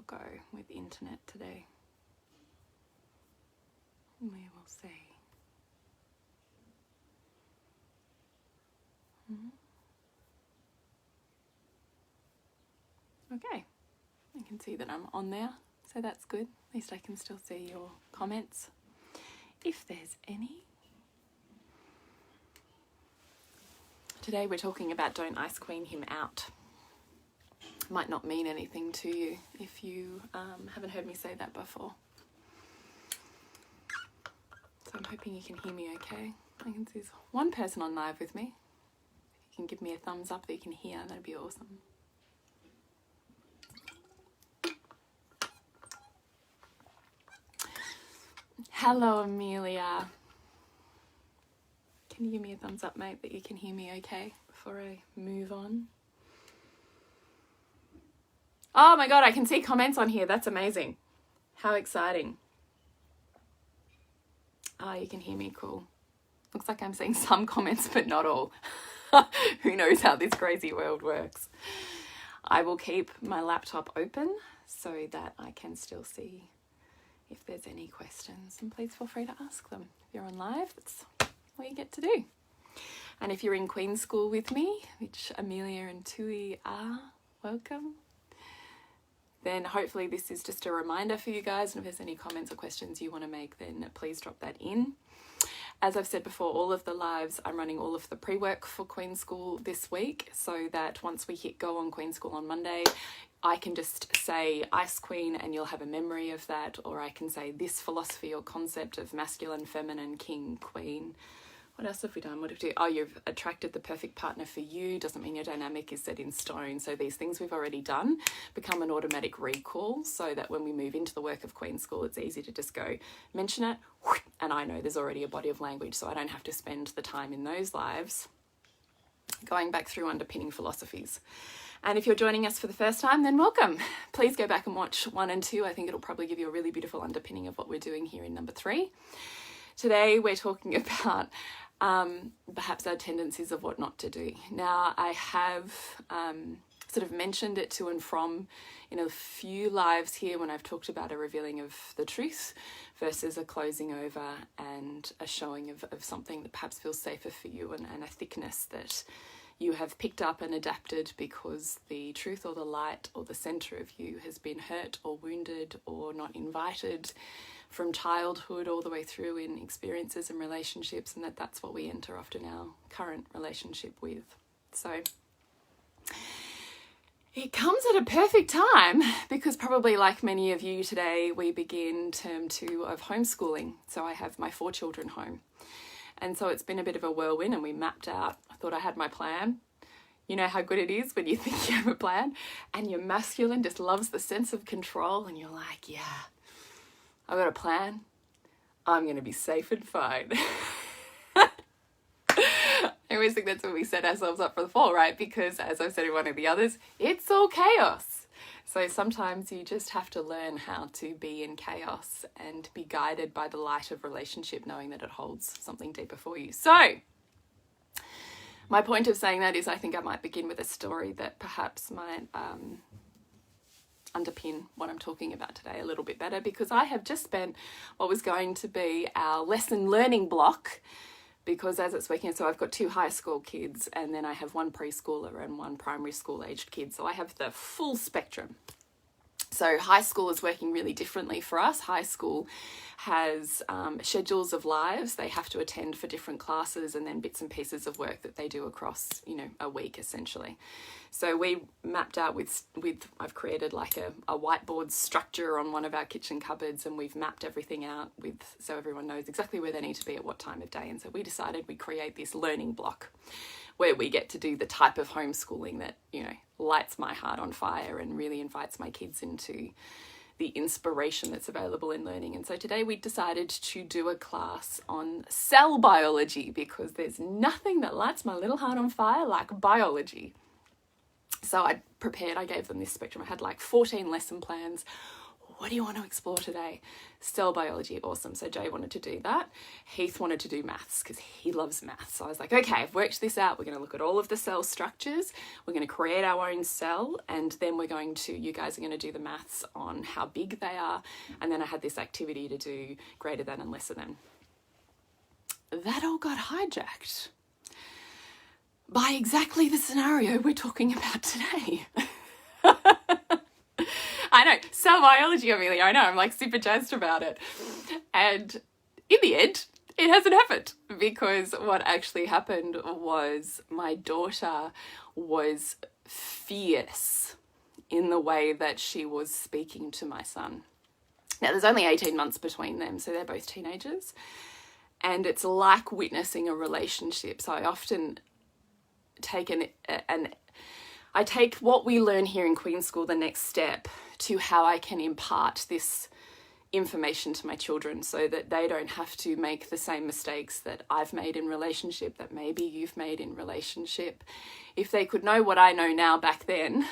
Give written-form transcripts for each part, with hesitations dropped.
it'll go with internet today. We will see. Okay, I can see that I'm on there, so that's good. At least I can still see your comments, if there's any. Today we're talking about don't ice queen him out. Might not mean anything to you if you haven't heard me say that before. So I'm hoping you can hear me okay. I can see there's one person on live with me. If you can give me a thumbs up that you can hear, that'd be awesome. Hello, Amelia. Can you give me a thumbs up, mate, that you can hear me okay before I move on? Oh my God, I can see comments on here. That's amazing. How exciting. Oh, you can hear me. Cool. Looks like I'm seeing some comments, but not all. Who knows how this crazy world works. I will keep my laptop open so that I can still see if there's any questions, and please feel free to ask them. If you're on live, that's what you get to do. And if you're in Queen School with me, which Amelia and Tui are, welcome. Then hopefully this is just a reminder for you guys, and if there's any comments or questions you want to make, then please drop that in. As I've said before, all of the lives, I'm running all of the pre-work for Queen School this week, so that once we hit go on Queen School on Monday, I can just say Ice Queen and you'll have a memory of that, or I can say this philosophy or concept of masculine, feminine, king, queen. What else have we done? What have we done? Oh, you've attracted the perfect partner for you. Doesn't mean your dynamic is set in stone. So these things we've already done become an automatic recall, so that when we move into the work of Queen School, it's easy to just go mention it, and I know there's already a body of language, so I don't have to spend the time in those lives going back through underpinning philosophies. And if you're joining us for the first time, then welcome. Please go back and watch 1 and 2. I think it'll probably give you a really beautiful underpinning of what we're doing here in number 3. Today we're talking about perhaps our tendencies of what not to do. Now, I have sort of mentioned it to and from in a few lives here when I've talked about a revealing of the truth versus a closing over and a showing of something that perhaps feels safer for you, and a thickness that you have picked up and adapted because the truth or the light or the center of you has been hurt or wounded or not invited from childhood all the way through in experiences and relationships, and that's what we enter often our current relationship with. So it comes at a perfect time because probably like many of you today, we begin term 2 of homeschooling. So I have my 4 children home. And so it's been a bit of a whirlwind, and we mapped out, I thought I had my plan. You know how good it is when you think you have a plan and your masculine just loves the sense of control, and you're like, yeah, I've got a plan. I'm going to be safe and fine. I always think that's when we set ourselves up for the fall, right? Because as I've said in one of the others, it's all chaos. So sometimes you just have to learn how to be in chaos and be guided by the light of relationship, knowing that it holds something deeper for you. So my point of saying that is I think I might begin with a story that perhaps might underpin what I'm talking about today a little bit better, because I have just spent what was going to be our lesson learning block, because as it's weekend, so I've got 2 high school kids, and then I have 1 preschooler and 1 primary school aged kid. So I have the full spectrum. So high school is working really differently for us. High school has schedules of lives they have to attend for different classes, and then bits and pieces of work that they do across, a week essentially. So we mapped out with I've created like a whiteboard structure on one of our kitchen cupboards, and we've mapped everything out so everyone knows exactly where they need to be at what time of day. And so we decided we'd create this learning block where we get to do the type of homeschooling that, lights my heart on fire and really invites my kids into the inspiration that's available in learning. And so today we decided to do a class on cell biology, because there's nothing that lights my little heart on fire like biology. So I gave them this spectrum. I had like 14 lesson plans, what do you want to explore today? Cell biology, awesome. So Jay wanted to do that. Heath wanted to do maths because he loves maths. So I was like, okay, I've worked this out. We're going to look at all of the cell structures. We're going to create our own cell, and then you guys are going to do the maths on how big they are. And then I had this activity to do greater than and lesser than. That all got hijacked by exactly the scenario we're talking about today. I know, cell biology, Amelia, I know, I'm like super jazzed about it. And in the end, it hasn't happened, because what actually happened was my daughter was fierce in the way that she was speaking to my son. Now, there's only 18 months between them, so they're both teenagers. And it's like witnessing a relationship. So I often take I take what we learn here in Queen School, the next step, to how I can impart this information to my children so that they don't have to make the same mistakes that I've made in relationship, that maybe you've made in relationship. If they could know what I know now back then,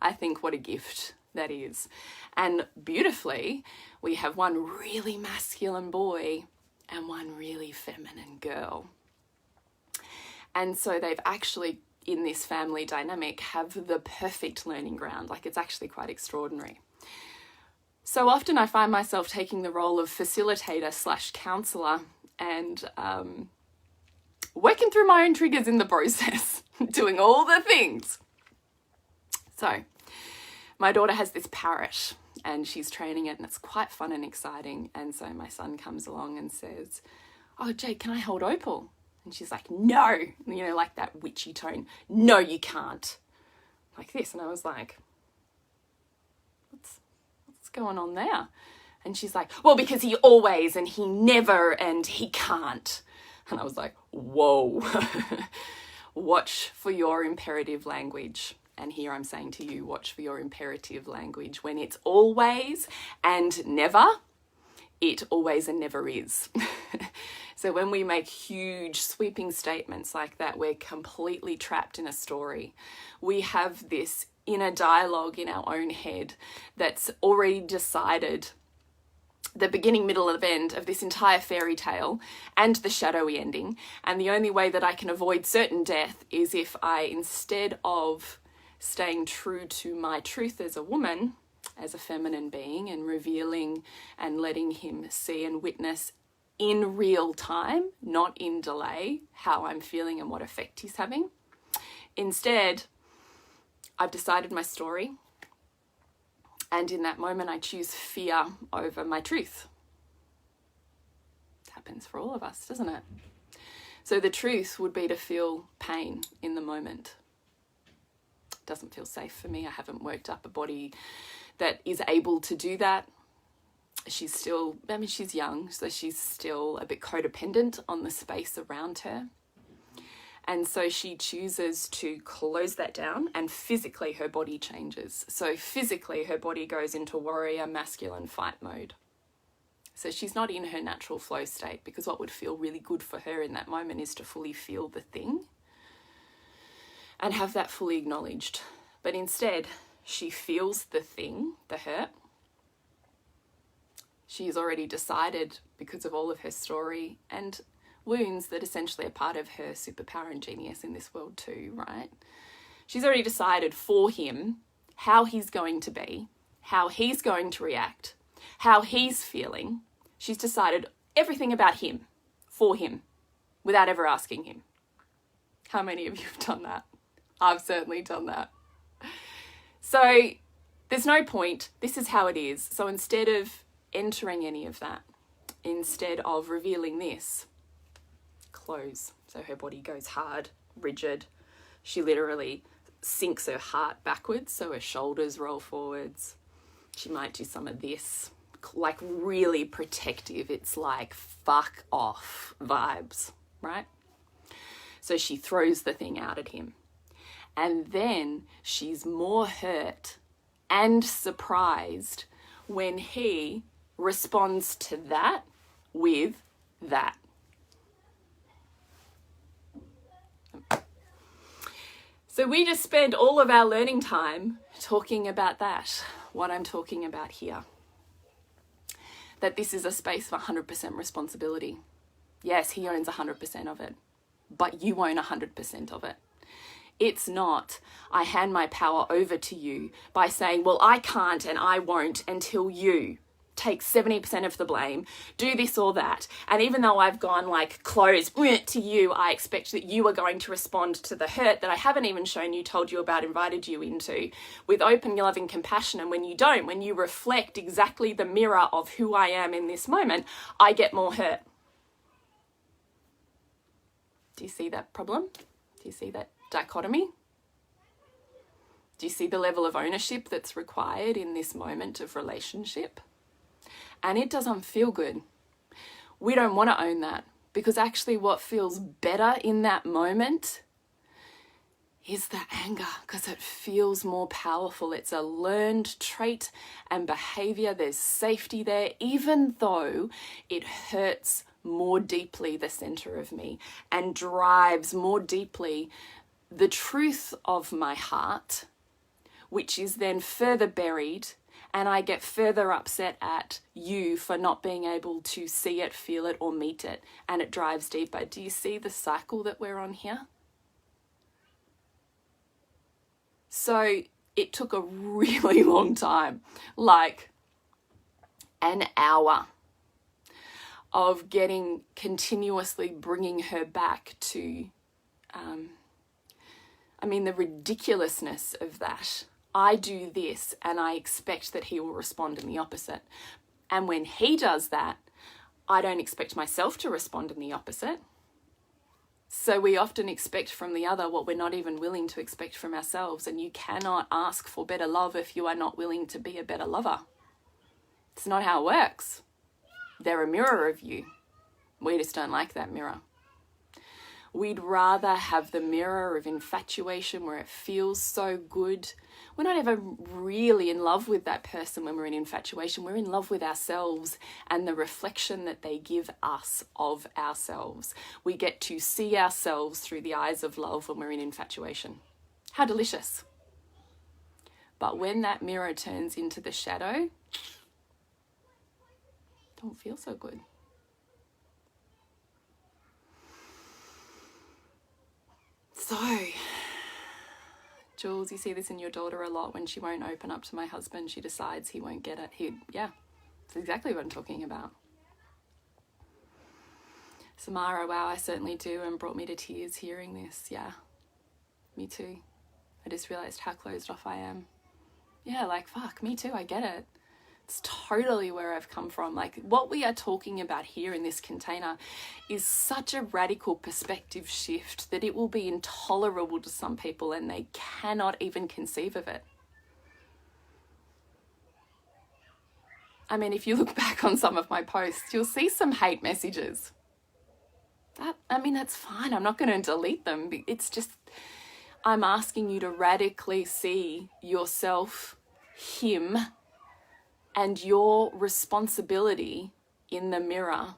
I think what a gift that is. And beautifully, we have one really masculine boy and one really feminine girl. And so they've actually, in this family dynamic, have the perfect learning ground. Like, it's actually quite extraordinary. So often I find myself taking the role of facilitator / counsellor and working through my own triggers in the process, doing all the things. So my daughter has this parrot and she's training it, and it's quite fun and exciting. And so my son comes along and says, "Oh, Jade, can I hold Opal?" And she's like, "No," you know, like that witchy tone. "No, you can't." Like this. And I was like, what's going on there? And she's like, "Well, because he always and he never and he can't." And I was like, whoa, watch for your imperative language. And here I'm saying to you, watch for your imperative language. When it's always and never, it always and never is. So when we make huge sweeping statements like that, we're completely trapped in a story. We have this inner dialogue in our own head that's already decided the beginning, middle, and end of this entire fairy tale and the shadowy ending. And the only way that I can avoid certain death is if I, instead of staying true to my truth as a woman, as a feminine being, and revealing and letting him see and witness in real time, not in delay, how I'm feeling and what effect he's having. Instead, I've decided my story, and in that moment I choose fear over my truth. It happens for all of us, doesn't it? So the truth would be to feel pain in the moment. It doesn't feel safe for me. I haven't worked up a body that is able to do that. She's still, she's young, so she's still a bit codependent on the space around her. And so she chooses to close that down, and physically her body changes. So physically her body goes into warrior masculine fight mode. So she's not in her natural flow state, because what would feel really good for her in that moment is to fully feel the thing and have that fully acknowledged. But instead, she feels the thing, the hurt. She's already decided, because of all of her story and wounds that essentially are part of her superpower and genius in this world too, right? She's already decided for him how he's going to be, how he's going to react, how he's feeling. She's decided everything about him, for him, without ever asking him. How many of you have done that? I've certainly done that. So there's no point. This is how it is. So instead of entering any of that, instead of revealing this, close. So her body goes hard, rigid. She literally sinks her heart backwards, so her shoulders roll forwards. She might do some of this, like really protective. It's like fuck off vibes, right? So she throws the thing out at him. And then she's more hurt and surprised when he responds to that with that. So we just spend all of our learning time talking about that. what I'm talking about here. That this is a space for 100% responsibility. Yes, he owns 100% of it, but you own 100% of it. It's not, I hand my power over to you by saying, well, I can't and I won't until you take 70% of the blame, do this or that. And even though I've gone like close to you, I expect that you are going to respond to the hurt that I haven't even shown you, told you about, invited you into with open, loving compassion. And when you don't, when you reflect exactly the mirror of who I am in this moment, I get more hurt. Do you see that problem? Do you see that dichotomy? Do you see the level of ownership that's required in this moment of relationship? And it doesn't feel good. We don't want to own that, because actually what feels better in that moment is the anger, because it feels more powerful. It's a learned trait and behavior. There's safety there, even though it hurts more deeply the center of me and drives more deeply the truth of my heart, which is then further buried, and I get further upset at you for not being able to see it, feel it, or meet it, and it drives deeper. Do you see the cycle that we're on here? So it took a really long time, like an hour of continuously bringing her back to, the ridiculousness of that. I do this and I expect that he will respond in the opposite. And when he does that, I don't expect myself to respond in the opposite. So we often expect from the other what we're not even willing to expect from ourselves. And you cannot ask for better love if you are not willing to be a better lover. It's not how it works. They're a mirror of you. We just don't like that mirror. We'd rather have the mirror of infatuation where it feels so good. We're not ever really in love with that person when we're in infatuation. We're in love with ourselves and the reflection that they give us of ourselves. We get to see ourselves through the eyes of love when we're in infatuation. How delicious. But when that mirror turns into the shadow, don't feel so good. So, Jules, you see this in your daughter a lot. When she won't open up to my husband, she decides he won't get it. That's exactly what I'm talking about. Samara, wow, I certainly do, and brought me to tears hearing this. Yeah, me too. I just realized how closed off I am. Yeah, like, fuck, me too, I get it. It's totally where I've come from. Like, what we are talking about here in this container is such a radical perspective shift that it will be intolerable to some people and they cannot even conceive of it. I mean, if you look back on some of my posts, you'll see some hate messages. That's fine. I'm not going to delete them. It's just, I'm asking you to radically see yourself, him, and your responsibility in the mirror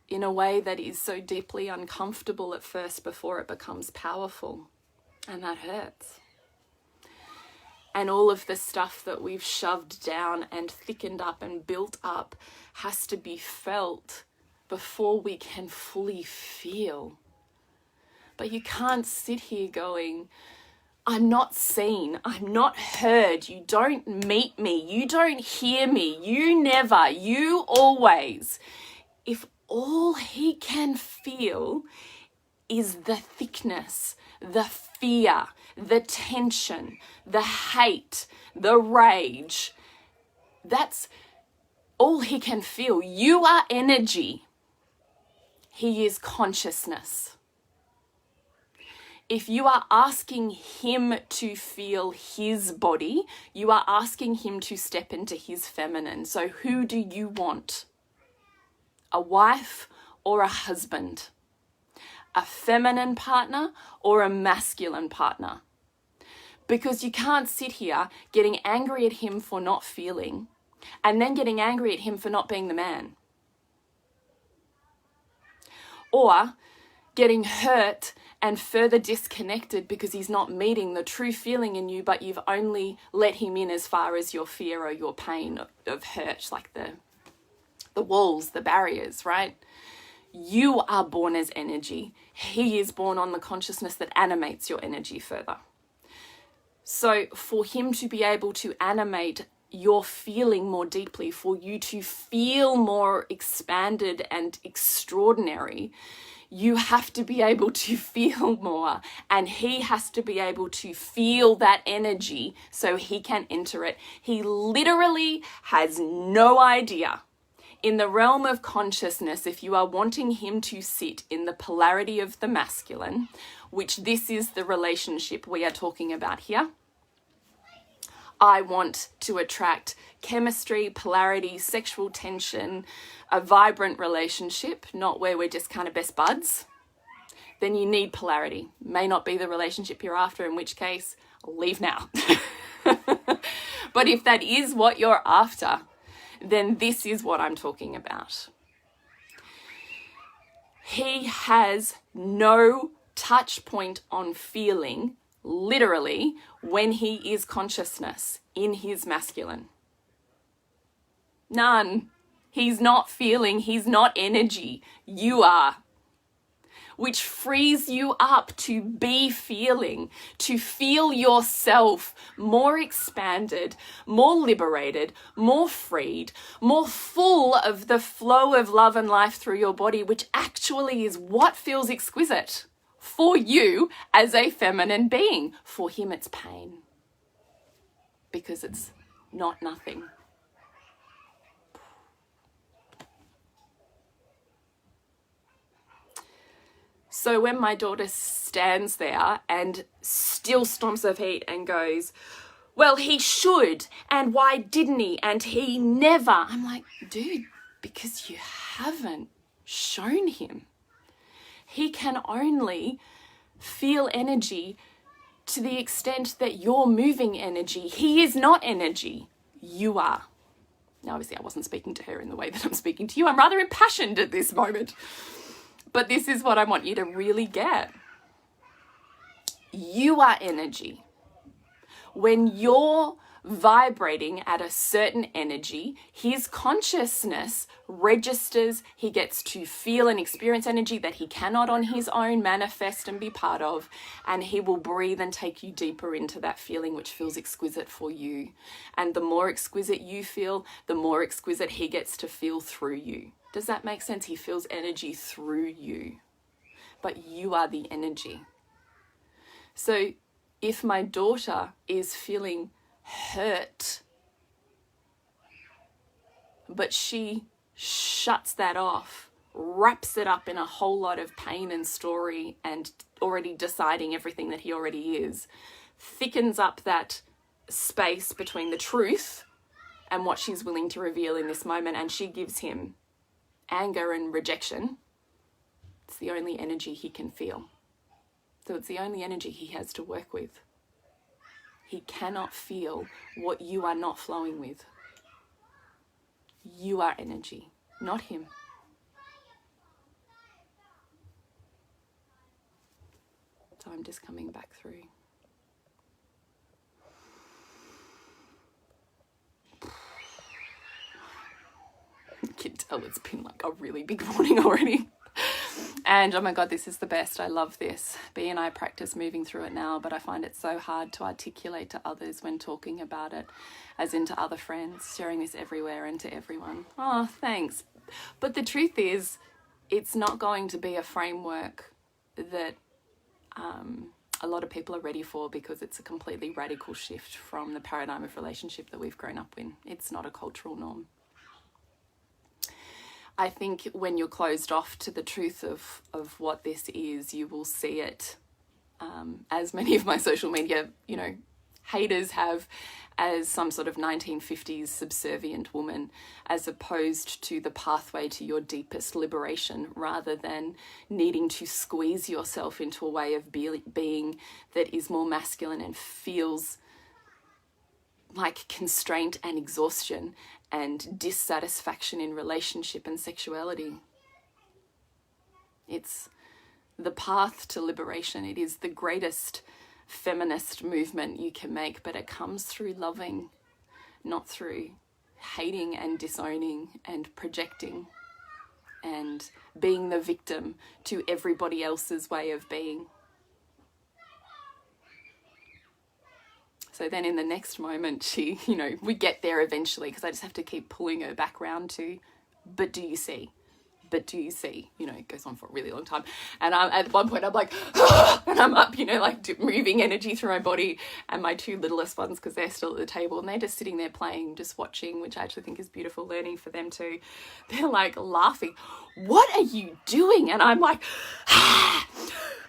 in a way that is so deeply uncomfortable at first before it becomes powerful. And that hurts. And all of the stuff that we've shoved down and thickened up and built up has to be felt before we can fully feel. But you can't sit here going, I'm not seen, I'm not heard, you don't meet me, you don't hear me, you never, you always. If all he can feel is the thickness, the fear, the tension, the hate, the rage, that's all he can feel. You are energy. He is consciousness. If you are asking him to feel his body, you are asking him to step into his feminine. So who do you want? A wife or a husband? A feminine partner or a masculine partner? Because you can't sit here getting angry at him for not feeling and then getting angry at him for not being the man. Or getting hurt and further disconnected because he's not meeting the true feeling in you, but you've only let him in as far as your fear or your pain of hurt, like the walls, the barriers, right? You are born as energy. He is born on the consciousness that animates your energy further. So for him to be able to animate your feeling more deeply, for you to feel more expanded and extraordinary, you have to be able to feel more, and he has to be able to feel that energy so he can enter it. He literally has no idea. In the realm of consciousness, if you are wanting him to sit in the polarity of the masculine, which this is the relationship we are talking about here, I want to attract chemistry, polarity, sexual tension, a vibrant relationship, not where we're just kind of best buds, then you need polarity. May not be the relationship you're after, in which case, leave now. But if that is what you're after, then this is what I'm talking about. He has no touch point on feeling, literally, when he is consciousness in his masculine. None. He's not feeling, he's not energy. You are. Which frees you up to be feeling, to feel yourself more expanded, more liberated, more freed, more full of the flow of love and life through your body, which actually is what feels exquisite for you as a feminine being. For him, it's pain, because it's not nothing. So when my daughter stands there and still stomps her feet and goes, well, he should, and why didn't he, and he never, I'm like, dude, because you haven't shown him. He can only feel energy to the extent that you're moving energy. He is not energy. You are. Now, obviously, I wasn't speaking to her in the way that I'm speaking to you. I'm rather impassioned at this moment. But this is what I want you to really get. You are energy. When you're vibrating at a certain energy, his consciousness registers, he gets to feel and experience energy that he cannot on his own manifest and be part of, and he will breathe and take you deeper into that feeling which feels exquisite for you. And the more exquisite you feel, the more exquisite he gets to feel through you. Does that make sense? He feels energy through you, but you are the energy. So if my daughter is feeling hurt, but she shuts that off, wraps it up in a whole lot of pain and story and already deciding everything that he already is, thickens up that space between the truth and what she's willing to reveal in this moment, and she gives him anger and rejection, it's the only energy he can feel. So it's the only energy he has to work with. He cannot feel what you are not flowing with. You are energy, not him. So I'm just coming back through. You can tell it's been like a really big morning already. And oh my God, this is the best. I love this. B and I practice moving through it now, but I find it so hard to articulate to others when talking about it, as into other friends, sharing this everywhere and to everyone. Oh, thanks. But the truth is, it's not going to be a framework that a lot of people are ready for, because it's a completely radical shift from the paradigm of relationship that we've grown up in. It's not a cultural norm. I think when you're closed off to the truth of what this is, you will see it, as many of my social media, haters have, as some sort of 1950s subservient woman, as opposed to the pathway to your deepest liberation, rather than needing to squeeze yourself into a way of being that is more masculine and feels like constraint and exhaustion and dissatisfaction in relationship and sexuality. It's the path to liberation. It is the greatest feminist movement you can make, but it comes through loving, not through hating and disowning and projecting and being the victim to everybody else's way of being. So then in the next moment, she, we get there eventually, because I just have to keep pulling her back round to, but do you see? But do you see? It goes on for a really long time. And at one point I'm like, ah! And I'm up, moving energy through my body. And my two littlest ones, because they're still at the table, and they're just sitting there playing, just watching, which I actually think is beautiful, learning for them too. They're like laughing. What are you doing? And I'm like, ah,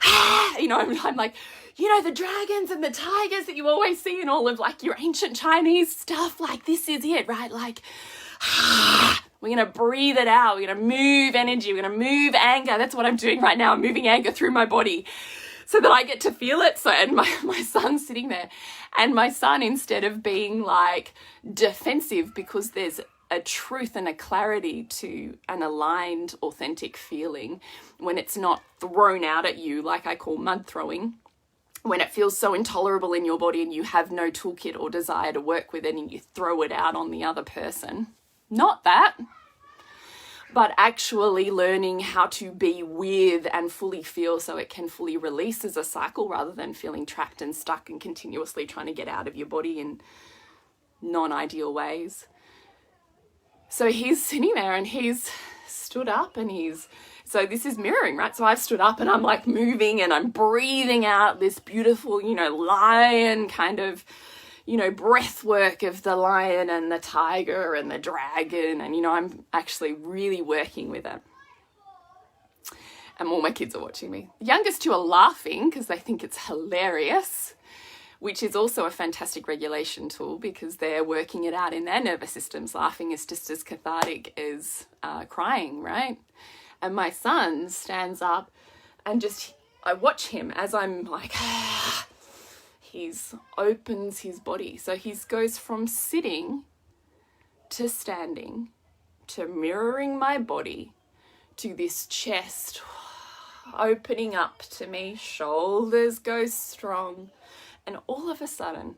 ah, I'm like, the dragons and the tigers that you always see in all of like your ancient Chinese stuff, like this is it, right? Like, ah. We're going to breathe it out. We're going to move energy. We're going to move anger. That's what I'm doing right now. I'm moving anger through my body so that I get to feel it. So, and my son's sitting there, and my son, instead of being like defensive, because there's a truth and a clarity to an aligned, authentic feeling when it's not thrown out at you, like I call mud throwing, when it feels so intolerable in your body and you have no toolkit or desire to work with it, and you throw it out on the other person. Not that, but actually learning how to be with and fully feel so it can fully release as a cycle, rather than feeling trapped and stuck and continuously trying to get out of your body in non-ideal ways. So he's sitting there and he's stood up, and so this is mirroring, right? So I've stood up and I'm like moving and I'm breathing out this beautiful, lion kind of, breath work of the lion and the tiger and the dragon. And, I'm actually really working with it. And all my kids are watching me. The youngest two are laughing because they think it's hilarious, which is also a fantastic regulation tool, because they're working it out in their nervous systems. Laughing is just as cathartic as crying, right? And my son stands up and I watch him as I'm like, he opens his body. So he goes from sitting to standing to mirroring my body to this chest opening up to me, shoulders go strong. And all of a sudden,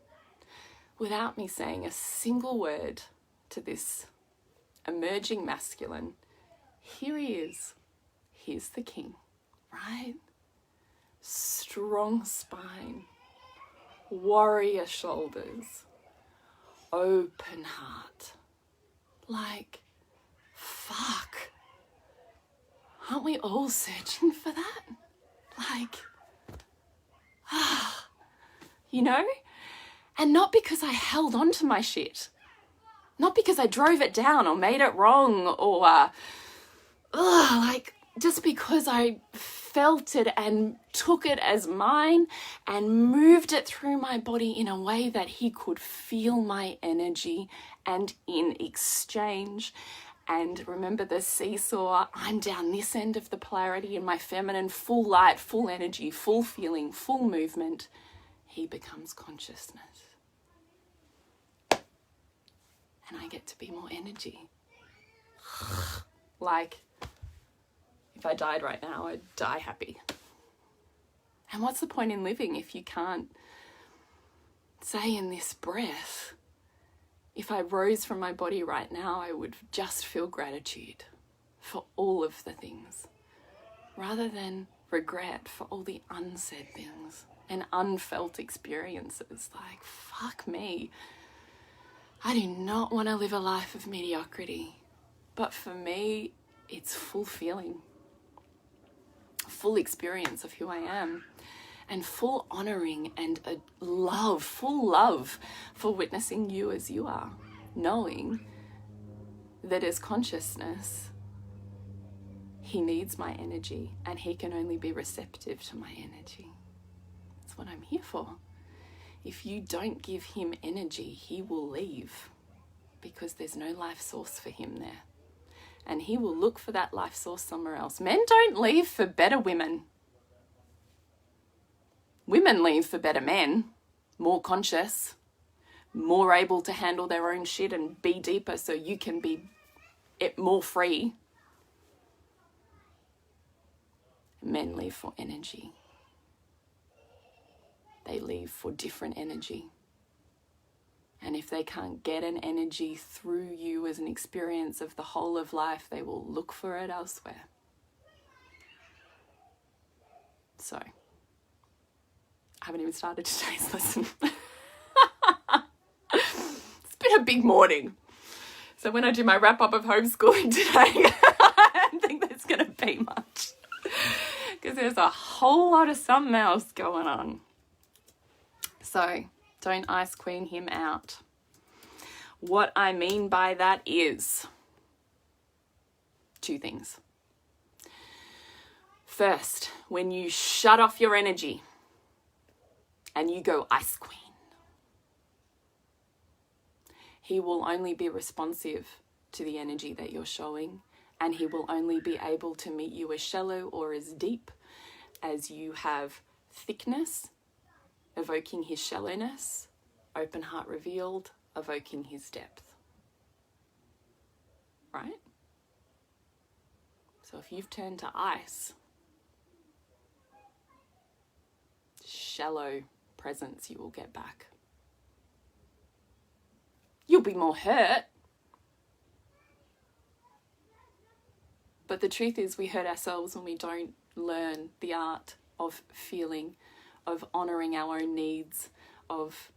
without me saying a single word to this emerging masculine, here he is. Here's the king, right? Strong spine. Warrior shoulders, open heart. Like, fuck. Aren't we all searching for that? Like, And not because I held on to my shit. Not because I drove it down or made it wrong or, just because I felt it and took it as mine and moved it through my body in a way that he could feel my energy, and in exchange, and remember the seesaw, I'm down this end of the polarity in my feminine, full light, full energy, full feeling, full movement, he becomes consciousness. And I get to be more energy. Like, if I died right now, I'd die happy. And what's the point in living if you can't say in this breath, if I rose from my body right now, I would just feel gratitude for all of the things, rather than regret for all the unsaid things and unfelt experiences. Like, fuck me. I do not want to live a life of mediocrity. But for me, it's full feeling, full experience of who I am, and full honoring and a love, full love for witnessing you as you are, knowing that as consciousness, he needs my energy and he can only be receptive to my energy. That's what I'm here for. If you don't give him energy, he will leave, because there's no life source for him there. And he will look for that life source somewhere else. Men don't leave for better women. Women leave for better men, more conscious, more able to handle their own shit and be deeper so you can be more free. Men live for energy. They live for different energy. And if they can't get an energy through you as an experience of the whole of life, they will look for it elsewhere. So, I haven't even started today's lesson. It's been a big morning. So when I do my wrap up of homeschooling today, I don't think there's going to be much. Because there's a whole lot of something else going on. So, don't ice queen him out. What I mean by that is 2 things. First, when you shut off your energy and you go ice queen, he will only be responsive to the energy that you're showing, and he will only be able to meet you as shallow or as deep as you have thickness, evoking his shallowness, open heart revealed, evoking his depth. Right? So if you've turned to ice, shallow presence you will get back. You'll be more hurt. But the truth is we hurt ourselves when we don't learn the art of feeling, of honouring our own needs, of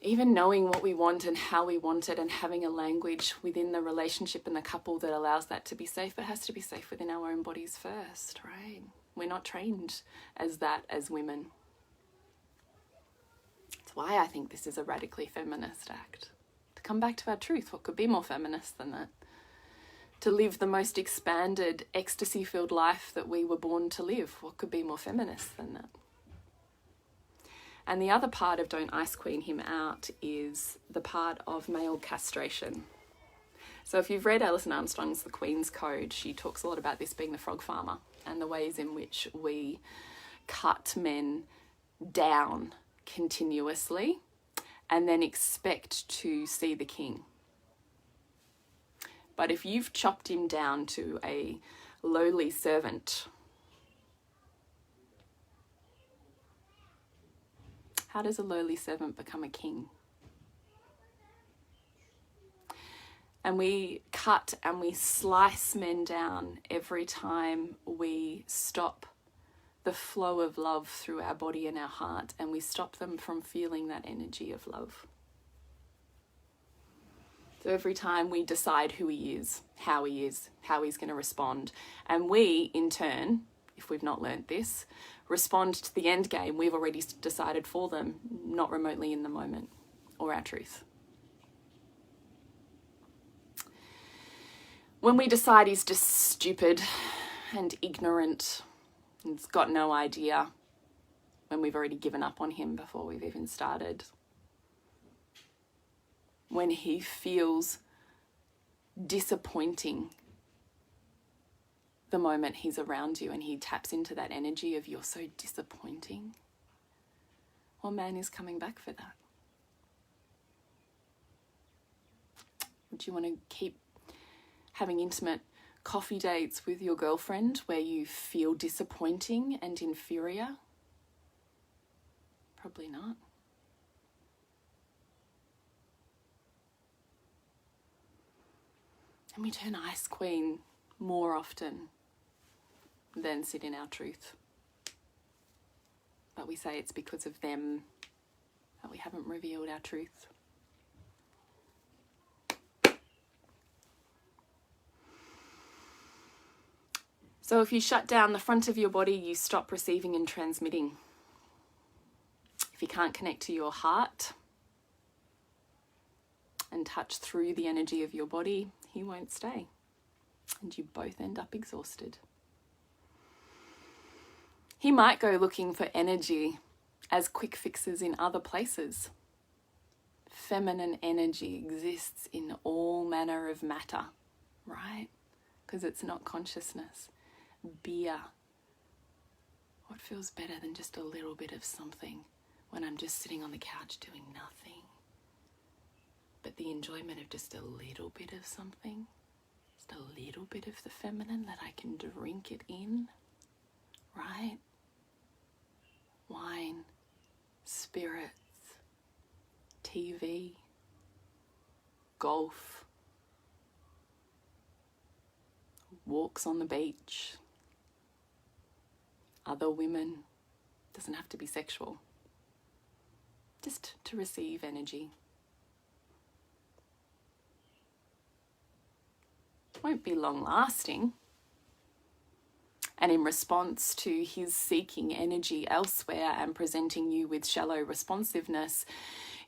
even knowing what we want and how we want it, and having a language within the relationship and the couple that allows that to be safe, but has to be safe within our own bodies first, right? We're not trained as that as women. That's why I think this is a radically feminist act. To come back to our truth, what could be more feminist than that? To live the most expanded, ecstasy-filled life that we were born to live. What could be more feminist than that? And the other part of don't ice queen him out is the part of male castration. So if you've read Alison Armstrong's The Queen's Code, she talks a lot about this being the frog farmer and the ways in which we cut men down continuously and then expect to see the king. But if you've chopped him down to a lowly servant, how does a lowly servant become a king? And we cut and we slice men down every time we stop the flow of love through our body and our heart, and we stop them from feeling that energy of love. So every time we decide who he is, how he's going to respond, and we, in turn, if we've not learnt this, respond to the end game we've already decided for them, not remotely in the moment, or our truth. When we decide he's just stupid and ignorant and has got no idea, when we've already given up on him before we've even started, when he feels disappointing the moment he's around you and he taps into that energy of you're so disappointing, well, man is coming back for that. Would you want to keep having intimate coffee dates with your girlfriend where you feel disappointing and inferior? Probably not. And we turn ice queen more often than sit in our truth. But we say it's because of them that we haven't revealed our truth. So if you shut down the front of your body, you stop receiving and transmitting. If you can't connect to your heart and touch through the energy of your body, he won't stay. And you both end up exhausted. He might go looking for energy as quick fixes in other places. Feminine energy exists in all manner of matter, right? Because it's not consciousness. Beer. What feels better than just a little bit of something when I'm just sitting on the couch doing nothing? But the enjoyment of just a little bit of something, just a little bit of the feminine that I can drink it in. right? Wine, spirits, TV, golf, walks on the beach, other women. Doesn't have to be sexual. Just to receive energy. Won't be long lasting. And in response to his seeking energy elsewhere and presenting you with shallow responsiveness,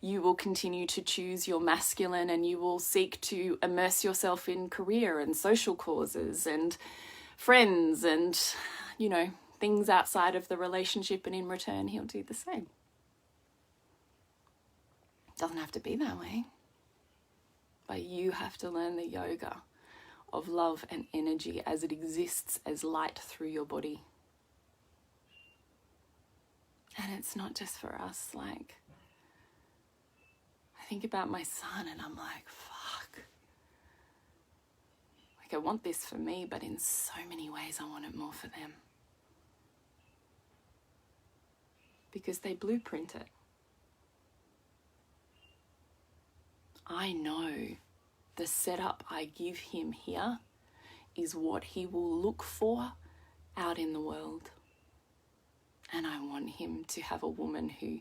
you will continue to choose your masculine, and you will seek to immerse yourself in career and social causes and friends and, things outside of the relationship, and in return he'll do the same. Doesn't have to be that way. But you have to learn the yoga of love and energy as it exists as light through your body. And it's not just for us. I think about my son and I'm like, fuck. I want this for me, but in so many ways I want it more for them. Because they blueprint it. I know the setup I give him here is what he will look for out in the world. And I want him to have a woman who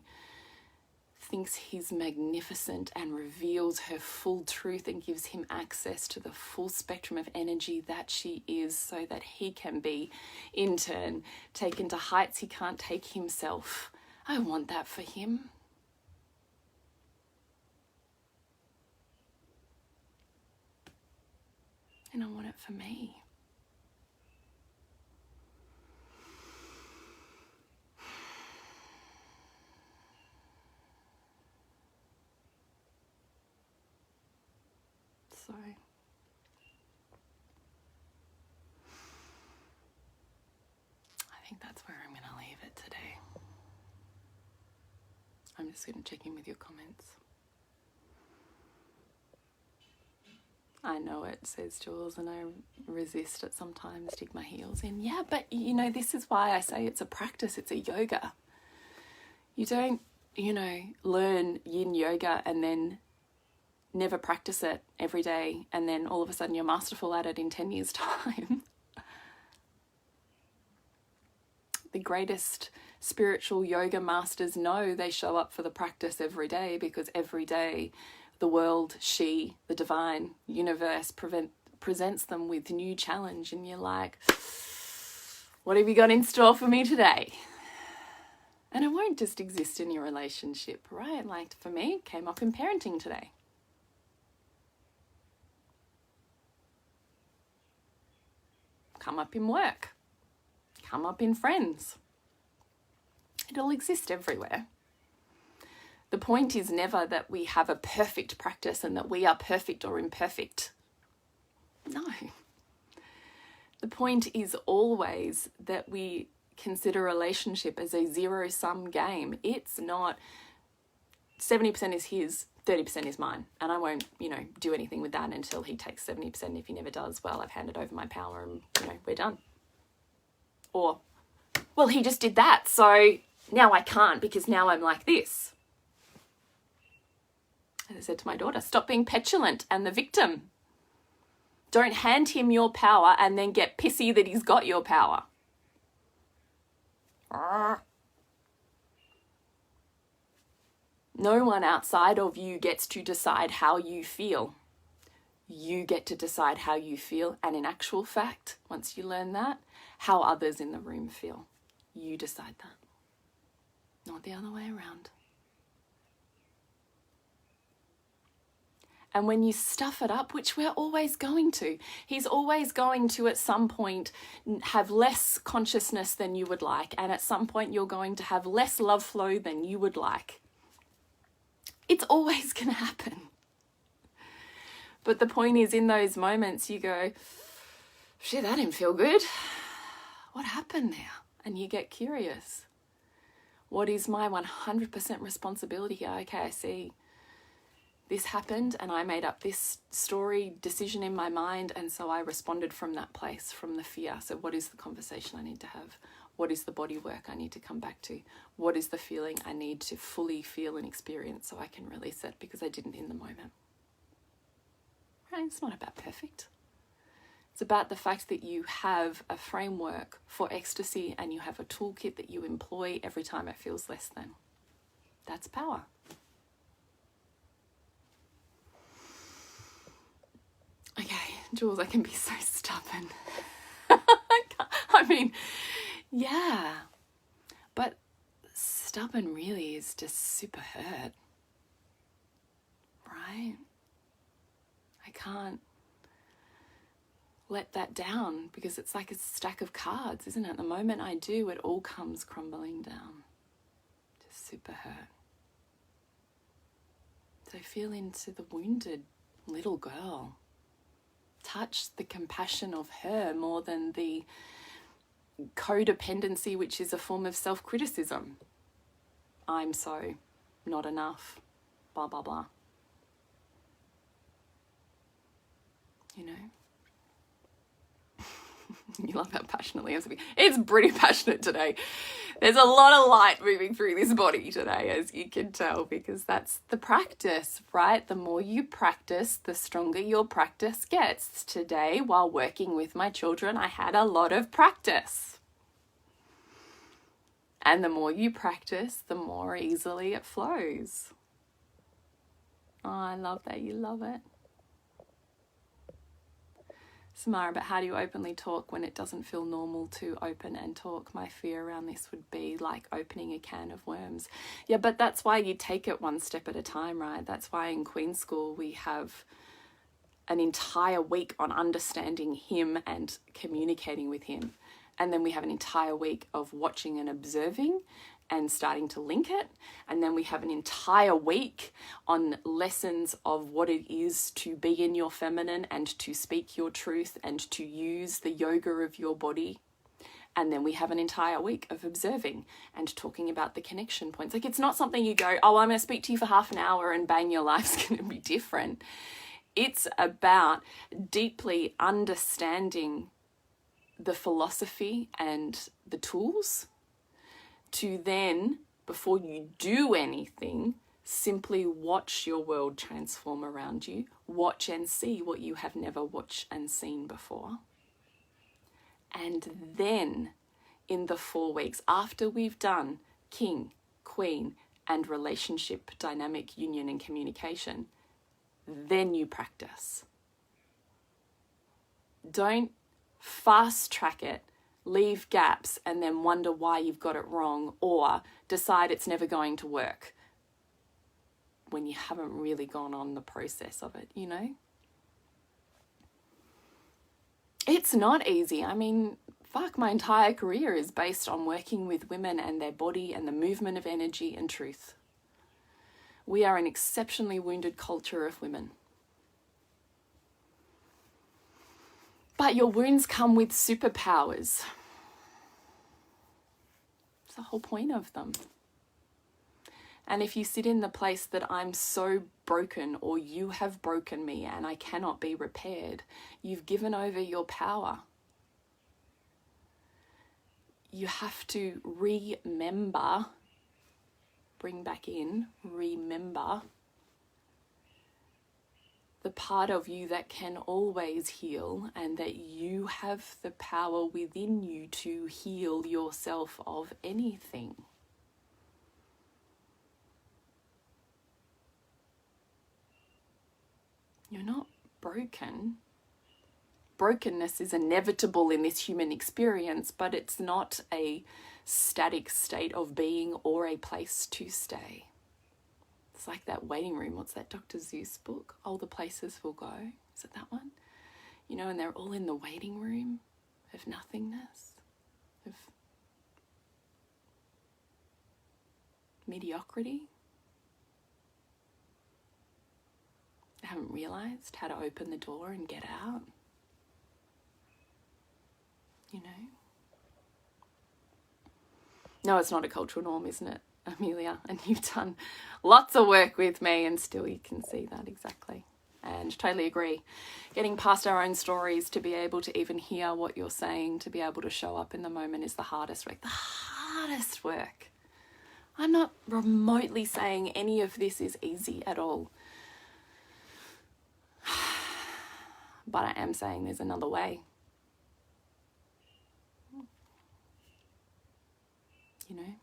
thinks he's magnificent and reveals her full truth and gives him access to the full spectrum of energy that she is, so that he can be, in turn, taken to heights he can't take himself. I want that for him. And I want it for me. So, I think that's where I'm going to leave it today. I'm just going to check in with your comments. I know it, says Jules, and I resist it sometimes, dig my heels in. Yeah, but this is why I say it's a practice, it's a yoga. You don't, learn yin yoga and then never practice it every day, and then all of a sudden you're masterful at it in 10 years' time. The greatest spiritual yoga masters know they show up for the practice every day, because every day the world, she, the divine universe presents them with new challenge, and you're like, what have you got in store for me today? And it won't just exist in your relationship, right? For me, it came up in parenting today. Come up in work. Come up in friends. It'll exist everywhere. The point is never that we have a perfect practice and that we are perfect or imperfect. No. The point is always that we consider a relationship as a zero-sum game. It's not 70% is his, 30% is mine. And I won't, do anything with that until he takes 70%. If he never does, well, I've handed over my power and, we're done. Or, well, he just did that, so now I can't because now I'm like this. As I said to my daughter, stop being petulant and the victim. Don't hand him your power and then get pissy that he's got your power. No one outside of you gets to decide how you feel. You get to decide how you feel, and in actual fact, once you learn that, how others in the room feel. You decide that, not the other way around. And when you stuff it up, which we're always going to, he's always going to at some point have less consciousness than you would like, and at some point you're going to have less love flow than you would like. It's always going to happen. But the point is, in those moments you go, shit, that didn't feel good. What happened there? And you get curious. What is my 100% responsibility here? Okay, I see. This happened and I made up this story, decision in my mind, and so I responded from that place, from the fear. So what is the conversation I need to have? What is the body work I need to come back to? What is the feeling I need to fully feel and experience so I can release it because I didn't in the moment? Right? It's not about perfect. It's about the fact that you have a framework for ecstasy and you have a toolkit that you employ every time it feels less than. That's power. Okay, Jules, I can be so stubborn. I mean, yeah, but stubborn really is just super hurt, right? I can't let that down because it's like a stack of cards, isn't it? The moment I do, it all comes crumbling down. Just super hurt. So feel into the wounded little girl. Touch the compassion of her more than the codependency, which is a form of self-criticism. I'm so not enough, blah, blah, blah. You know? You love how passionately I'm speaking. It's pretty passionate today. There's a lot of light moving through this body today, as you can tell, because that's the practice, right? The more you practice, the stronger your practice gets. Today, while working with my children, I had a lot of practice. And the more you practice, the more easily it flows. Oh, I love that you love it. Samara, but how do you openly talk when it doesn't feel normal to open and talk? My fear around this would be like opening a can of worms. Yeah, but that's why you take it one step at a time, right? That's why in Queen School we have an entire week on understanding him and communicating with him. And then we have an entire week of watching and observing and starting to link it. And then we have an entire week on lessons of what it is to be in your feminine and to speak your truth and to use the yoga of your body. And then we have an entire week of observing and talking about the connection points. Like, it's not something you go, oh, I'm going to speak to you for half an hour and bang, your life's going to be different. It's about deeply understanding the philosophy and the tools to then, before you do anything, simply watch your world transform around you. Watch and see what you have never watched and seen before. And then in the 4 weeks after we've done king, queen, and relationship, dynamic, union, and communication, then you practice. Don't fast track it, leave gaps, and then wonder why you've got it wrong or decide it's never going to work when you haven't really gone on the process of it, you know? It's not easy. I mean, fuck, my entire career is based on working with women and their body and the movement of energy and truth. We are an exceptionally wounded culture of women. But your wounds come with superpowers. It's the whole point of them. And if you sit in the place that I'm so broken or you have broken me and I cannot be repaired, you've given over your power. You have to remember, bring back in, remember the part of you that can always heal, and that you have the power within you to heal yourself of anything. You're not broken. Brokenness is inevitable in this human experience, but it's not a static state of being or a place to stay. It's like that waiting room. What's that Dr. Seuss book? All the Places We'll Go. Is it that one? You know, and they're all in the waiting room of nothingness, of mediocrity. They haven't realised how to open the door and get out. You know? No, it's not a cultural norm, isn't it, Amelia? And you've done lots of work with me and still you can see that exactly. And totally agree. Getting past our own stories to be able to even hear what you're saying, to be able to show up in the moment is the hardest work. The hardest work. I'm not remotely saying any of this is easy at all. But I am saying there's another way. You know?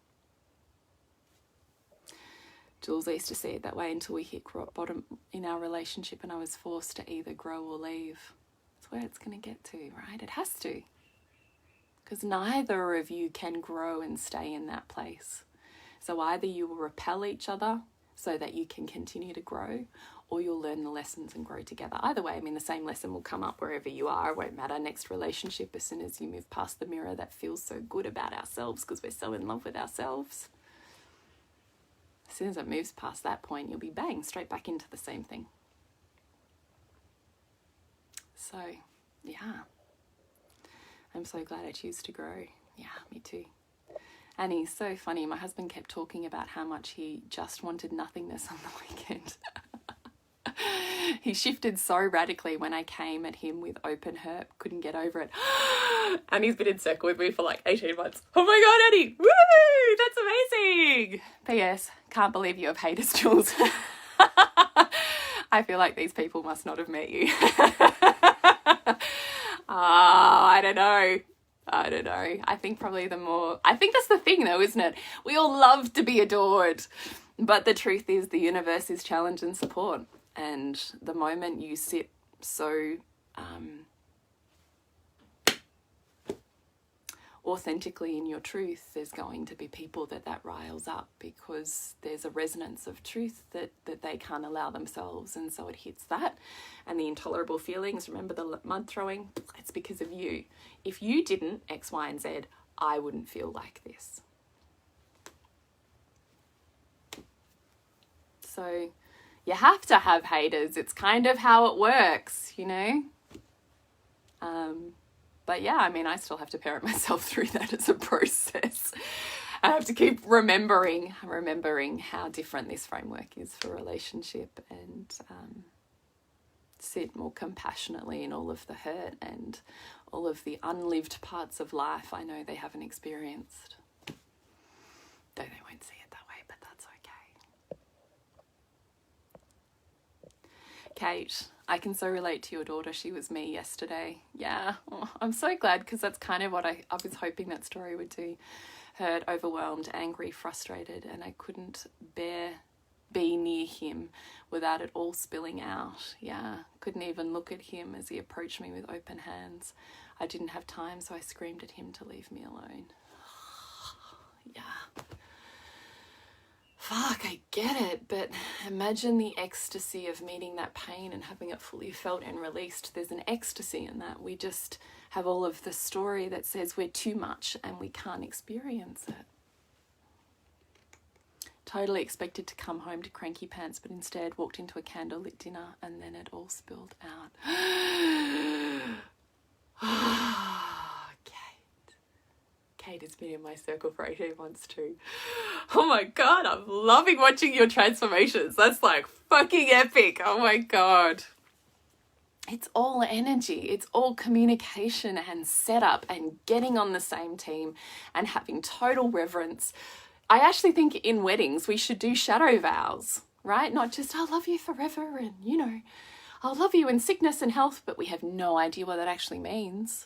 Jules used to see it that way until we hit rock bottom in our relationship and I was forced to either grow or leave. That's where it's going to get to, right? It has to. Because neither of you can grow and stay in that place. So either you will repel each other so that you can continue to grow, or you'll learn the lessons and grow together. Either way, I mean, the same lesson will come up wherever you are. It won't matter. Next relationship, as soon as you move past the mirror that feels so good about ourselves because we're so in love with ourselves. As soon as it moves past that point, you'll be bang, straight back into the same thing. So, yeah. I'm so glad I choose to grow. Yeah, me too. And he's so funny. My husband kept talking about how much he just wanted nothingness on the weekend. He shifted so radically when I came at him with open hurt, couldn't get over it. And he's been in circle with me for like 18 months. Oh my God, Eddie. Woo! That's amazing. P.S. Can't believe you have haters, Jules. I feel like these people must not have met you. I don't know. I think probably I think that's the thing though, isn't it? We all love to be adored. But the truth is the universe is challenge and support. And the moment you sit so authentically in your truth, there's going to be people that riles up because there's a resonance of truth that they can't allow themselves. And so it hits that. And the intolerable feelings, remember the mud throwing? It's because of you. If you didn't X, Y, and Z, I wouldn't feel like this. So you have to have haters. It's kind of how it works, you know? But yeah, I mean, I still have to parent myself through that as a process. I have to keep remembering how different this framework is for relationship and sit more compassionately in all of the hurt and all of the unlived parts of life I know they haven't experienced. Though they won't see it that way, but that's okay. Kate, I can so relate to your daughter. She was me yesterday. Yeah, I'm so glad because that's kind of what I was hoping that story would do. Hurt, overwhelmed, angry, frustrated, and I couldn't bear be near him without it all spilling out. Yeah, couldn't even look at him as he approached me with open hands. I didn't have time, so I screamed at him to leave me alone. Yeah. Fuck, I get it, but imagine the ecstasy of meeting that pain and having it fully felt and released. There's an ecstasy in that. We just have all of the story that says we're too much and we can't experience it. Totally expected to come home to cranky pants, but instead walked into a candlelit dinner and then it all spilled out. Kate has been in my circle for 18 months too. Oh my God, I'm loving watching your transformations. That's like fucking epic. Oh my God. It's all energy. It's all communication and setup and getting on the same team and having total reverence. I actually think in weddings we should do shadow vows, right? Not just, I'll love you forever and, you know, I'll love you in sickness and health, but we have no idea what that actually means.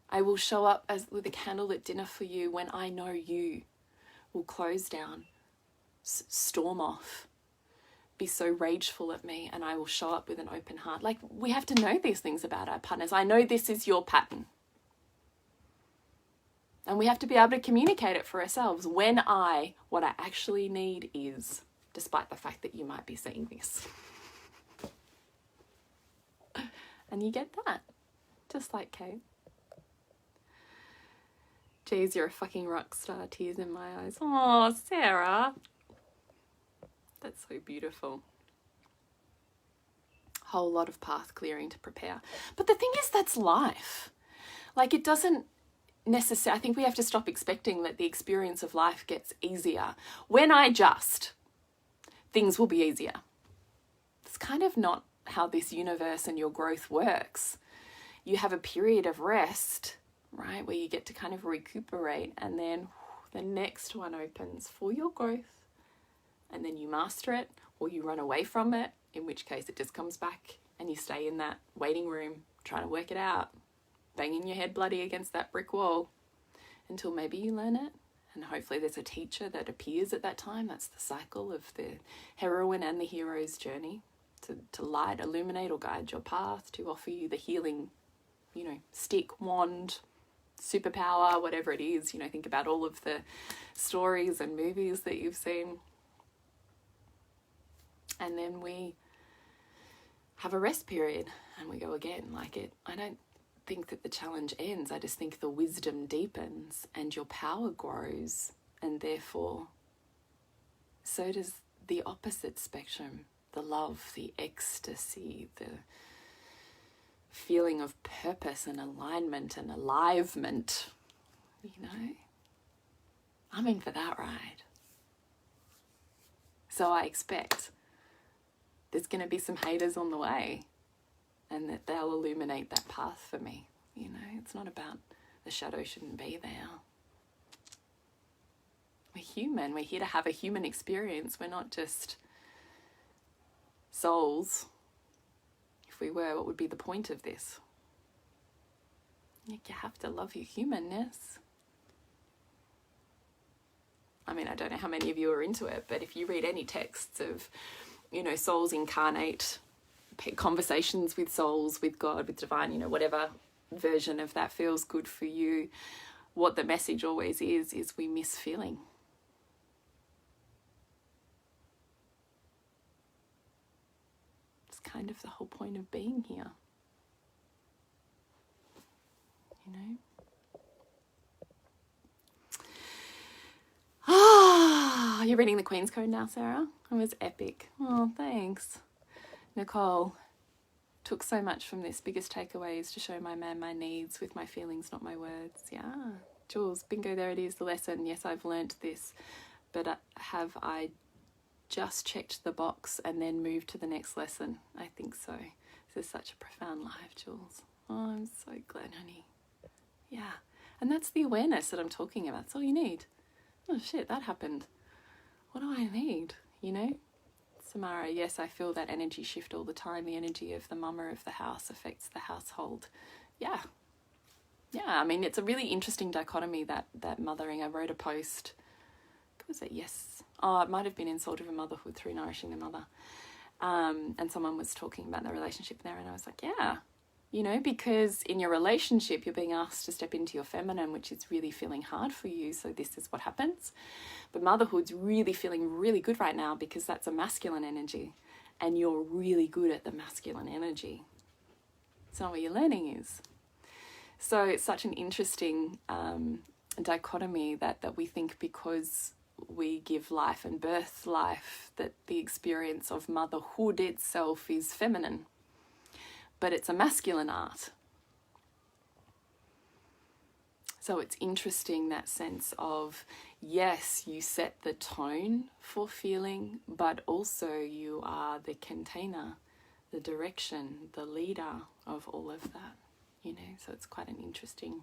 I will show up with a candlelit dinner for you when I know you will close down, storm off, be so rageful at me, and I will show up with an open heart. Like, we have to know these things about our partners. I know this is your pattern. And we have to be able to communicate it for ourselves what I actually need is, despite the fact that you might be seeing this. And you get that, just like Kate. Geez, you're a fucking rock star. Tears in my eyes. Oh, Sarah. That's so beautiful. Whole lot of path clearing to prepare. But the thing is, that's life. Like, it doesn't necessarily... I think we have to stop expecting that the experience of life gets easier. When I adjust, things will be easier. it's kind of not how this universe and your growth works. You have a period of rest, right, where you get to kind of recuperate, and then the next one opens for your growth, and then you master it or you run away from it, in which case it just comes back and you stay in that waiting room trying to work it out, banging your head bloody against that brick wall until maybe you learn it. And hopefully there's a teacher that appears at that time. That's the cycle of the heroine and the hero's journey, to light, illuminate, or guide your path, to offer you the healing, stick, wand, superpower, whatever it is. Think about all of the stories and movies that you've seen. And then we have a rest period and we go again. I don't think that the challenge ends. I just think the wisdom deepens and your power grows, and therefore so does the opposite spectrum, the love, the ecstasy, the feeling of purpose and alignment and alivement. I'm in for that ride. So I expect there's going to be some haters on the way, and that they'll illuminate that path for me. It's not about the shadow shouldn't be there. We're human. We're here to have a human experience. We're not just souls. If we were, what would be the point of this? You have to love your humanness. I don't know how many of you are into it, but if you read any texts of, souls incarnate, conversations with souls, with God, with divine, whatever version of that feels good for you, what the message always is we miss feeling. It's kind of the whole point of being here. You're reading the Queen's Code now, Sarah? It was epic. Oh, thanks. Nicole, took so much from this. Biggest takeaway is to show my man my needs with my feelings, not my words. Yeah. Jules, bingo, there it is, the lesson. Yes, I've learnt this, but have I just checked the box and then moved to the next lesson? I think so. This is such a profound life, Jules. Oh, I'm so glad, honey. Yeah. And that's the awareness that I'm talking about. That's all you need. Oh shit, that happened. What do I need? Samara, yes, I feel that energy shift all the time. The energy of the mama of the house affects the household. Yeah. It's a really interesting dichotomy, that mothering. I wrote a post. Was it? Yes. Oh, it might have been in Soul Driven Motherhood through Nourishing the Mother. And someone was talking about the relationship there, and I was like, yeah. Because in your relationship, you're being asked to step into your feminine, which is really feeling hard for you. So this is what happens. But motherhood's really feeling really good right now because that's a masculine energy, and you're really good at the masculine energy. It's not what your learning is. So it's such an interesting dichotomy that we think because we give life and birth life, that the experience of motherhood itself is feminine. But it's a masculine art. So it's interesting, that sense of, yes, you set the tone for feeling, but also you are the container, the direction, the leader of all of that, so it's quite an interesting.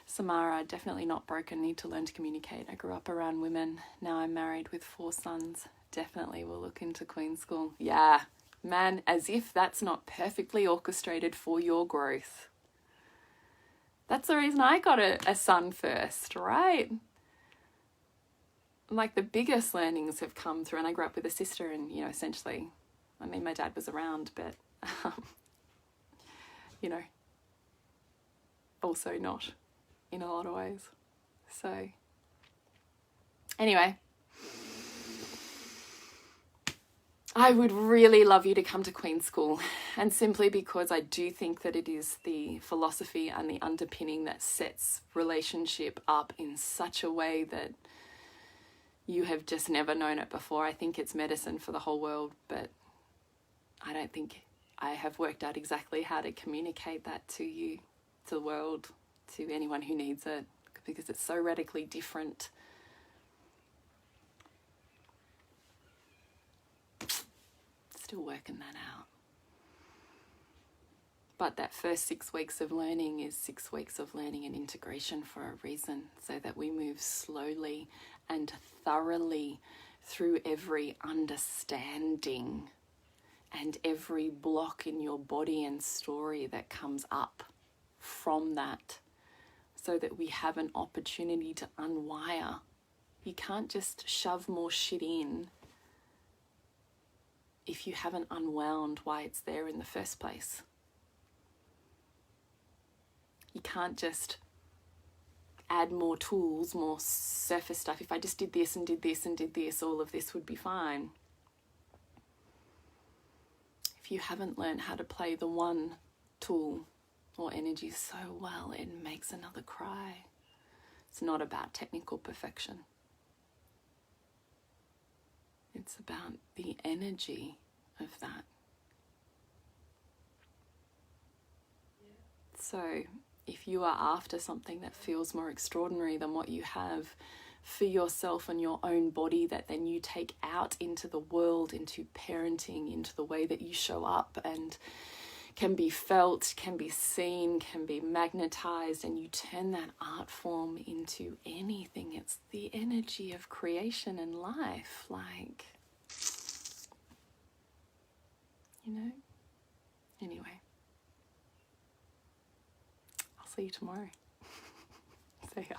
Samara, definitely not broken, need to learn to communicate. I grew up around women. Now I'm married with 4 sons. Definitely will look into Queen School. Yeah, man, as if that's not perfectly orchestrated for your growth. That's the reason I got a son first, right? The biggest learnings have come through, and I grew up with a sister, and, essentially, my dad was around, but, also not in a lot of ways. So, anyway. I would really love you to come to Queen School, and simply because I do think that it is the philosophy and the underpinning that sets relationship up in such a way that you have just never known it before. I think it's medicine for the whole world, but I don't think I have worked out exactly how to communicate that to you, to the world, to anyone who needs it, because it's so radically different. still working that out. But that first 6 weeks of learning is 6 weeks of learning and integration for a reason, so that we move slowly and thoroughly through every understanding and every block in your body and story that comes up from that, so that we have an opportunity to unwire. You can't just shove more shit in if you haven't unwound why it's there in the first place. You can't just add more tools, more surface stuff. If I just did this and did this and did this, all of this would be fine. If you haven't learned how to play the one tool or energy so well, it makes another cry. It's not about technical perfection. It's about the energy of that. So if you are after something that feels more extraordinary than what you have for yourself and your own body, that then you take out into the world, into parenting, into the way that you show up, and can be felt, can be seen, can be magnetized, and you turn that art form into anything. It's the energy of creation and life, like, you know? Anyway, I'll see you tomorrow. See ya.